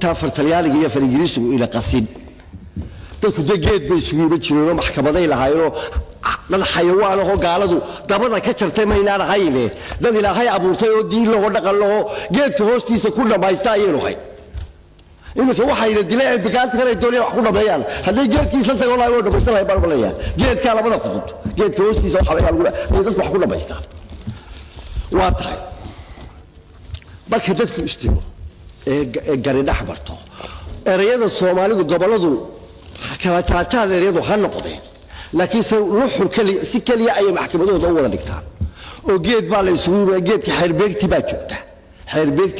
تافر تليالي يفر يجلسوا إلى قصيد dadku degeed bay isugu iba jireen maxkamaday lahaayeen dad xayawaan oo gaaladu dabada ka jartay ma inaan hayne dad ilaahay abuurtay oo diin loo dhaqan loo geedka hoostiisa ku dhamaysta ayeen wahay imika waxayna dileen bigaanta kale doonay wax ku dhameeyaan haday geedkiisa tago la oo dhamaysta la balbalaya geedka labada fudud geedka hoostiisa waxa laga yaabaa dadku wax ku dhamaystaan waa tahay marka dadku istiimo gari dhaxbarto erayada Soomaalidu goboladu kala taataadeedu ha noqdeen laakiin ruuxu kali si kaliya ay maxkamadooda u wada dhigtaan oo geed baa la isugu geedka xirbeegti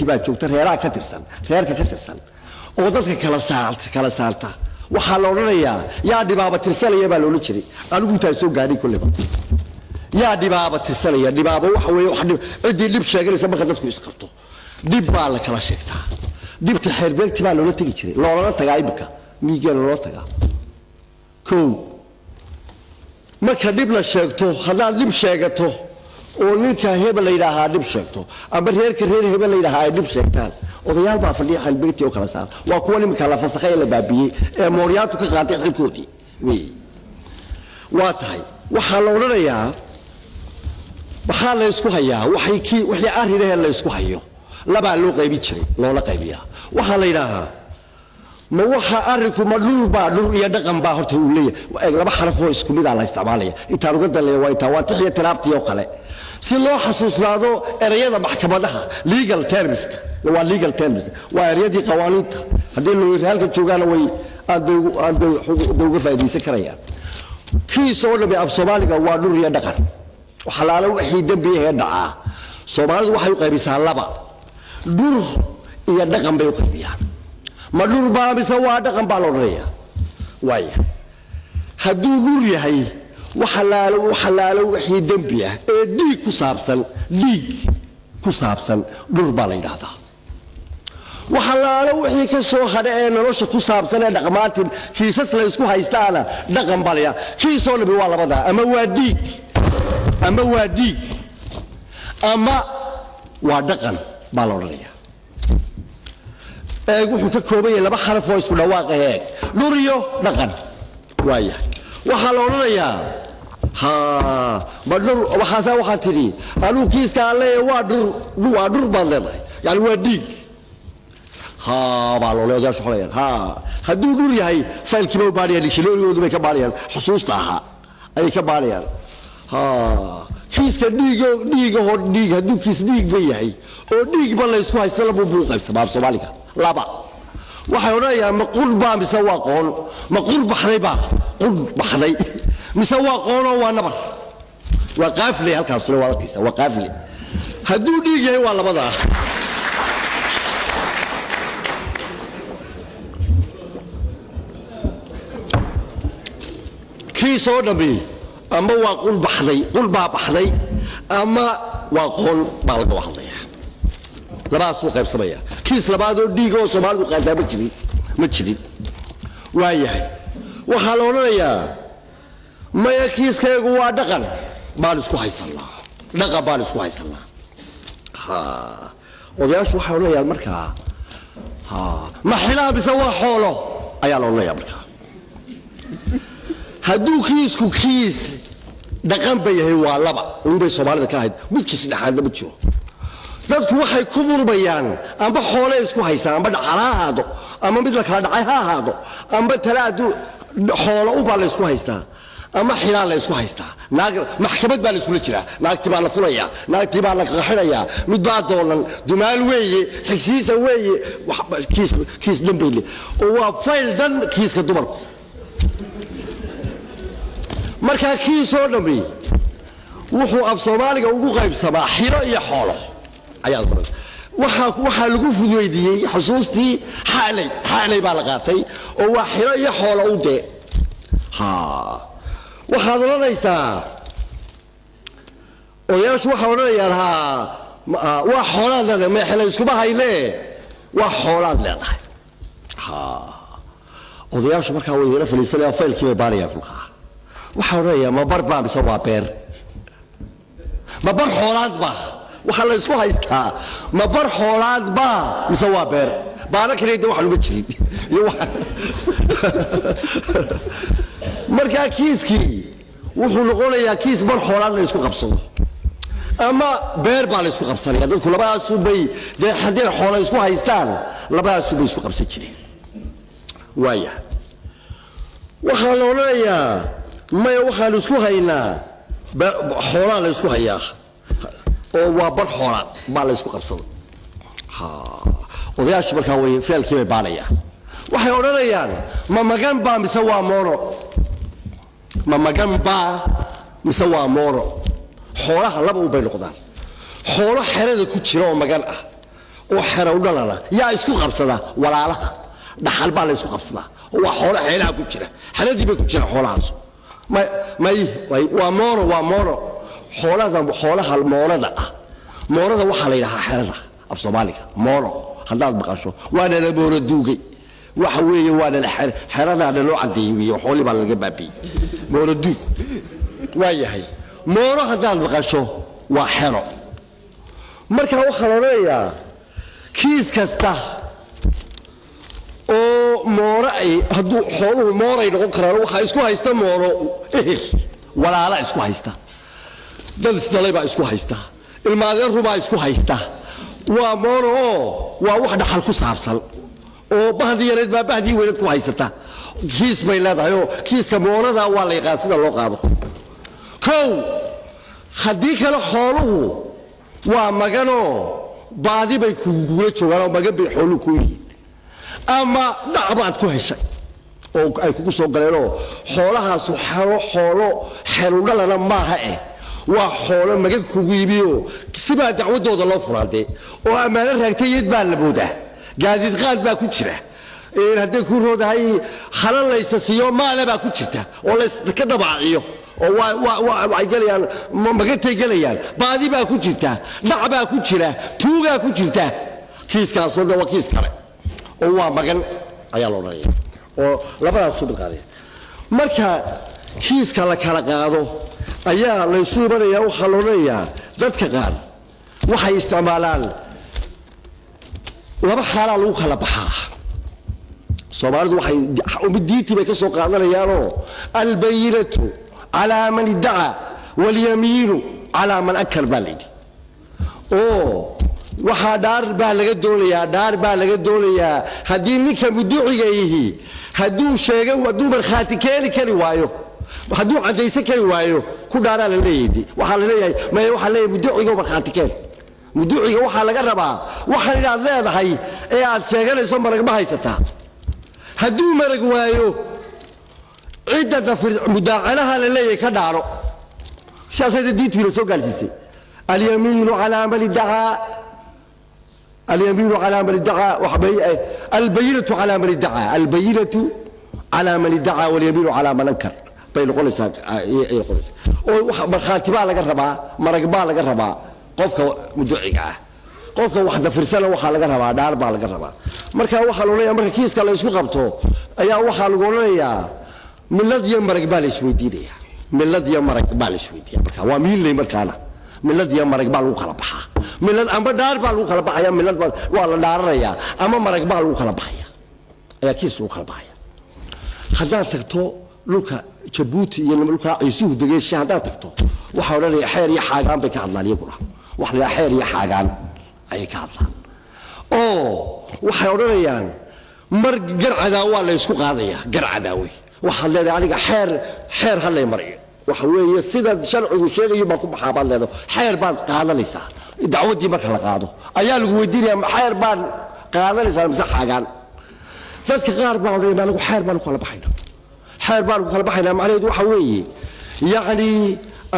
baa joogta reeraha ka tirsan reerka ka tirsan oo dadka kala saarta waxa la oranayaa yaa dhibaaba tirsanaya baa loo jiray anigu inta soo gaadhay kulliba yaa dhibaaba tirsanaya dhibaaba waxa weeye wax cidii dib sheeganaysa marka dadku isqabto dib baa la kala sheegtaa dibta xirbeegti baa loo tagi jiray loolana tagaa ibka miiga loo tagaa koo marka dib la sheegto haddaan dib sheegato oo ninka hebel la yidhaahaa dib sheegto ama reerka reer hebel la yidhaahaa ay dib sheegtaan odayaal baa fadhiya xalbeegti oo kala saar waa kuwa nimka la fasakhay la baabiyey ee mooryaatu ka qaatay xilkoodii waa tahay waxaa la odhanayaa waxaa la isku hayaa wixii arrinaha la isku hayo labaa loo qaybi jiray loola qaybiyaa waxaa la yidhaahaa ma waxa arinku ma dhul iyo dhaqan baa horta uu leeyahay laba xaraf oo isku mid ah la isticmaalaya inta uga daleeyo waa tawaatixiya tiraabtii oo kale si loo xasuusnaado erayada maxkamadaha legal terms waa erayadii qawaaniinta hadii loo halka joogaana way aad uga faa'iideysan karayaan kiis oo dhabe af Soomaaliga waa dhul iyo dhaqan waxa la wixii dambi ah dhacaa Soomaalidu waxay u qaybisaa laba dhul iyo dhaqan bay u qaybiyaan ma dhul baa mise waa dhaqan baa loo leeyahay waaya hadduu dhul yahay waxa laalo wixii dambi ah ee dhiig ku saabsan dhul baa la yiraahdaa waxa laalo wixii ka soo hadhay ee nolosha ku saabsan ee dhaqamaatin kiisas la isku haystaana dhaqan baa la yiraahdaa kiisoo nabi waa labada ama waa dhiig ama waa dhaqan baa loo leeyahay wuxuu ka kooban yahay laba xaraf oo isku dhawaaq ah dhur iyo dhaqan waaya waxa la oranayaa badhur waxa tiri anu kiiska leeyahay waa dhur baan leedahay yani waa dhiig baa loo leeyahay shaqalayaan hadduu dhur yahay faylkiiba u baariyay dictionary-goodu bay ka baariyaan xusuusta ahaa ay ka baariyaan kiiska dhiig hadduu kiis dhiig ba yahay oo dhiig ba la isku haysto laba buu qaybsamaa Soomaaliga laba waxay oranayaan ma qurba mise waa qoon ma qurbaxday mise waa qoon oo waa nabar waa qaafli halkaas waa halkiisa waa qaafli hadduu dhiig yahay waa labada kiisoo dhabi ama waa qurba baxday ama waa qoon baa laga hadlayaa labaas uu qaybsamaya kiis labaad oo dhiig oo Soomaalidu qaadaa ma jirin waayahay waxa la oranayaa ma kiiskaygu waa dhaqan baan isku haysanaa odayaashu waxa oranayaan markaa ma xilaab isa waa xoolo ayaa la oranayaa markaa hadduu kiis dhaqan bay yahay waa laba bay Soomaalida ka ahayd midkiis dhaxaadna ma jiro dadku waxay ku murmayaan amba xoolo isku haystaan amba dhaqalaado ama mid la kala dhacay ha ahaado amba talaadu xoolo u baa la isku haystaa ama xilaa la isku haystaa maxkamad baa la isku jiraa naagti baa la fulayaa naagti baa la qaxirayaa mid baa doolan dumaal weeye xigsiisa weeye kiis dambeyle oo waa fayl dan kiiska dumarku marka kiisoo dhambi wuxuu af Soomaaliga ugu qaybsamaa xilo iyo xoolo ayaa waxa lagu fududeeyay xusuustii xaalay baa la qaatay oo waa xilo iyo xoolo u dee waxa oranaysaa odayaashu waxa oranayaan waa xoolaad leedahay ma xilo isku bahayne waa xoolaad leedahay odayaashu markaa way yara faliisanayaan faylkii bay baarayaan kulkaa waxa oranayaan ma barbaa mise waa beer ma bar xoolaad baa waxa la isku haystaa ma bar xoolaad baa mise waa beer baana kaleeda waxa lagu jirin iyo waxa marka kiiskii wuxuu noqonayaa kiis mar xoolaad la isku qabsado ama beer baa la isku qabsanaya dadku labadaas bay hadii xoolo isku haystaan labadaas bay isku qabsan jireen waaya waxa la oranaya ma waxa la isku haynaa xoolo la isku hayaa oo waa bar xoolaad baa la isku qabsado odayaasha markaa way ficilkii bay baanaya waxay oranayaan ma magan baa mise waa mooro ma magan baa mise waa mooro xoolaha laba u bay noqdaan xoolo xerada ku jira oo magan ah oo xero u dhalana yaa isku qabsada walaalaha dhaxal baa la isku qabsada waa xoolo xeelaha ku jira xeladii bay ku jira xoolahaas waa mooro xoolaha moorada ah moorada waxaa la yidhahaa xerada af soomaaliga mooro haddaad maqasho waana la mooro duugay waxa weeye waana xeradaana loo cadeeyey xoolii baa laga baabiyey mooro duug waa yahay mooro haddaad maqasho waa xero marka waxaa la leeyaa kiis kasta oo mooro ay hadduu xooluhu mooray noqon karaan waxaa isku haysta mooro ehel walaala isku haysta dad isdhalay baa isku haysta ilmaadeer rubaa isku haysta waa mooro oo waa wax dhaxal ku saabsan oo bahdii yareed baa bahdii weyneed ku haysata kiis bay leedahay oo kiiska moorada waa la yaqaan sida loo qaado kow haddii kale xooluhu waa maganoo baadi bay kugula joogaan oo magan bay xooluhu ku yihiin ama dhacbaad ku heshay oo ay kugu soo galeenoo xoolahaasu xoolo xerudhalana maaha waa xoolo magan kugu yibiyo sibaa dacwadooda loo furaadee oo ammaano raagtayed baa la moodaa gaadiid qaad baa ku jira hadday ku roodahay halal laysa siiyo maale baa ku jirta oo layska dabaaciyo oo waxay gelayaan magantay gelayaan baadi baa ku jirta dhac baa ku jira tuugaa ku jirta kiiskaasoo dhan waa kiis kale oo waa magan ayaa loo dhanaya oo labadaas soo qaadaya marka kiiska la kala qaado ayaa la isu imanaya waxaa loo leeyahay dadka qaar waxay isticmaalaan laba xaalaa lagu kala baxaa soomaalidu waxay diintii bay ka soo qaadanayaanoo albayinatu calaa man iddaca walyamiinu calaa man akar baa layidhi oo waxaa dhaar baa laga doonayaa haddii ninka muduciga yihi hadduu sheego hadduu markhaati keeni kari waayo hadduu caddaysan kari waayo ku dhaaraa la leeyahay waxaa la leeyahay maya waxaa leeyahay muduciga markhaati keen muduciga waxaa laga rabaa waxaan inaad leedahay ee aad sheeganayso marag ma haysataa hadduu marag waayo cidda dafir mudaacanaha la leeyahay ka dhaaro siyaasada diintiina soo gaarsiisay alyamiinu calaa man iddacaa اليمين على من ادعى البينة على من ادعى البينة على من ادعى واليمين على من انكر بين قوليسا مرخاتي با laga rabaa marag ba laga rabaa qofka muduciga ah qofka wax dafirsan waxa laga rabaa dhaar ba laga rabaa marka waxa loo leeyahay marka kiiska la isku qabto ayaa waxa lagu leeyahay milad iyo marag ba la isweydiinaya milad iyo marag ba la isweydiinaya marka waa miilay markaana milad iyo marag baa lagu kala baxaa milad amba dhaar baa lagu kala baxaya milad waa la dhaaranayaa ama marag baa lagu kala baxaya ayaa kiis lagu kala baxaya haddaad tagto dhulka jabuuti iyo dhulka ciisuhu degeysha haddaad tagto waxaa odhanaya xeer iyo xaagaan bay ka hadlaan iyaguna wax la xeer iyo xaagaan ayay ka hadlaan oo waxay odhanayaan mar garcadaa waa la isku qaadayaa garcadaawe waxaad leedahay aniga xeer hallay mariyo waxa weeye sida sharcigu sheegayo baa ku baxaa baad leedahay xeer baad qaadanaysaa dacwadii marka la qaado ayaa lagu weydiinayaa xeer baad qaadanaysaa mise xaagaan dadka qaar baa odhanaya anigu xeer baan kala baxaynaa macnaheedu waxa weeye yacni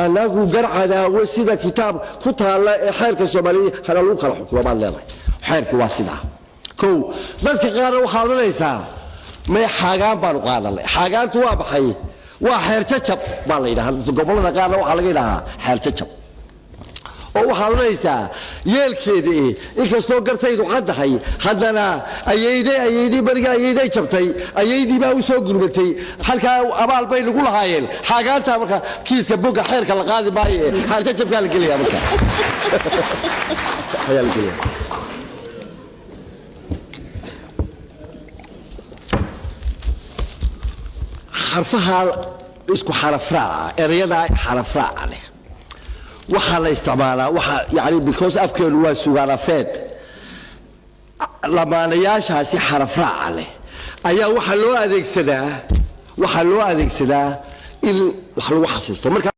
anagu garcadaawe sida kitaab ku taalla ee xeerka soomaaliya hana lagu kala xukumo baad leedahay xeerkii waa sidaa kow dadka qaarna waxaa odhanaysaa may xaagaan baanu qaadanay xaagaantu waa baxay waa xeer jajab baa la yidhaahdaa gobollada qaarna waxaa laga yidhahaa xeer jajab oo waxaad odhanaysaa yeelkeedii inkastoo gartaydu caddahay haddana ayeydii bariga ayeyday jabtay ayeydii baa u soo gurmatay halkaa abaal bay lagu lahaayeen xaagaantaa marka kiiska bogga xeerka la qaadi maayo ee xeer jajabkaa la gelayaa marka ayaa la gelaya xarfaha isku xaraf raaca erayada xaraf raaca leh waxa la isticmaalaa waxa yani because afkeenu waa sugaanafeed lamaanayaashaasi xaraf raaca leh ayaa waxa loo adeegsadaa in wax lagu xasuusto marka